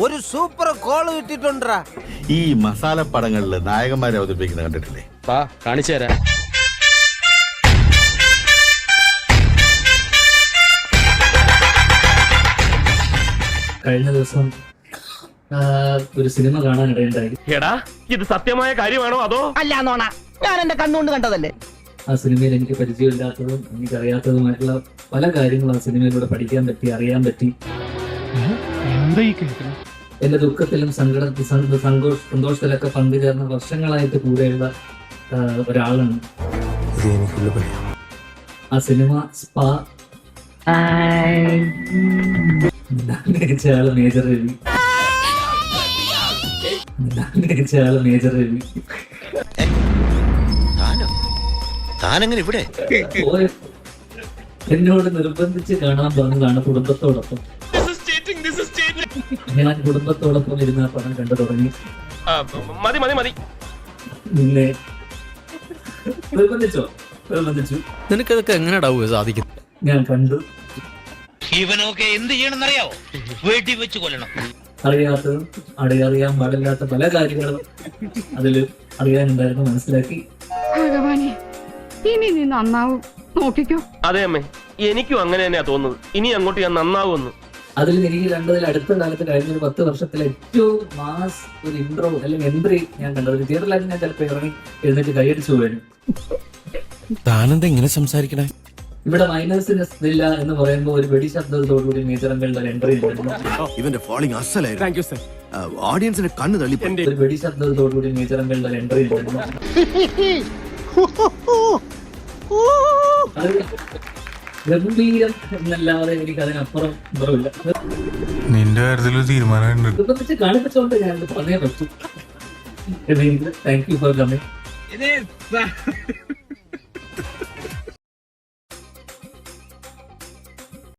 ഒരു super call കിട്ടിട്ടുണ്ടാ. ഈ മസാല പടങ്ങളില് നായകന്മാരെ അവതരിപ്പിക്കുന്നത് കണ്ടിട്ടില്ലേ? കാണിച്ചു തരാം. കഴിഞ്ഞ ദിവസം ഒരു സിനിമ കാണാനിടയുണ്ടായി. എടാ ഇത് സത്യമായ കാര്യമാണോ അതോ അല്ല നോണ, ഞാൻ എന്റെ കണ്ണുകൊണ്ട് കണ്ടതല്ലേ. ആ സിനിമയിൽ എനിക്ക് പരിചയമില്ലാത്തതും എനിക്കറിയാത്തതുമായിട്ടുള്ള പല കാര്യങ്ങളും ആ സിനിമയിലൂടെ പഠിക്കാൻ പറ്റി, അറിയാൻ പറ്റി. എന്റെ ദുഃഖത്തിലും സന്തോഷത്തിലൊക്കെ പങ്കുചേർന്ന വർഷങ്ങളായിട്ട് കൂടെയുള്ള ഒരാളാണ്. ആ സിനിമ സ്പാ. ആള് മേജർ രവി. ആള് മേജർ രവി. എന്നോട് നിർബന്ധിച്ച് കാണാൻ പറഞ്ഞതാണ് കുടുംബത്തോടൊപ്പം. ഞാൻ കുടുംബത്തോടൊപ്പം ഇരുന്ന് ആ പടം കണ്ടു തുടങ്ങി. പിന്നെ നിർബന്ധിച്ചു. നിനക്കതൊക്കെ എങ്ങനെയാ സാധിക്കും? ഞാൻ കണ്ടു. ഇവനൊക്കെ എന്ത് ചെയ്യണമെന്നറിയാവോ? വീട്ടിൽ വെച്ച് കൊല്ലണം. അറിയാത്തതും അറിയാൻ പാടില്ലാത്ത പല കാര്യങ്ങളും അതിൽ അറിയാനുണ്ടായിരുന്നു, മനസ്സിലാക്കി. ഇനി നീ നന്നാവും, നോക്കിക്കോ. അതെ അമ്മേ, എനിക്കും അങ്ങനെ തന്നെയാ തോന്നുന്നത്. ഇനി അങ്ങോട്ട് ഞാൻ നന്നാവുമെന്ന്. അതിൽ എനിക്ക് കണ്ടതിൽ അടുത്ത കാലത്ത് കഴിഞ്ഞ ഒരു 10 വർഷത്തിലെ ഏറ്റവും മാസ് ഒരു ഇൻട്രോ അല്ലെങ്കിൽ എൻട്രി ഞാൻ കണ്ടത്. ഒരു തിയേറ്ററിലായിട്ട് ഞാൻ ചിലപ്പോൾ ഇറങ്ങി എഴുന്നേറ്റ് കൈയടിച്ചു പോയിരുന്നു. താനെന്താ ഇങ്ങനെ സംസാരിക്കണേ? ഇവിടെ മൈനേഴ്സിന് ഇല്ല എന്ന് പറയുമ്പോൾ ഒരു വെടി ശബ്ദത്തോടുകൂടി മേജറങ്ങളുടെ എൻട്രി ഉണ്ടായിരുന്നു. ഇവന്റെ ഫോളിംഗ് അസലായിരുന്നു. ഓഡിയൻസിന്റെ കണ്ണ് തള്ളി. ഒരു വെടി ശബ്ദത്തോടുകൂടി മേജറങ്ങളുടെ എൻട്രി ഉണ്ടായിരുന്നു. ഗംഭീരം എന്നല്ലാതെ എനിക്ക് അതിനപ്പുറം ഇല്ല. നിന്റെ കാര്യത്തിൽ തീരുമാനം നിർബന്ധിച്ച് കാണിപ്പിച്ചോണ്ട് ഞാൻ പറഞ്ഞേ പറ്റൂ. Thank you for coming.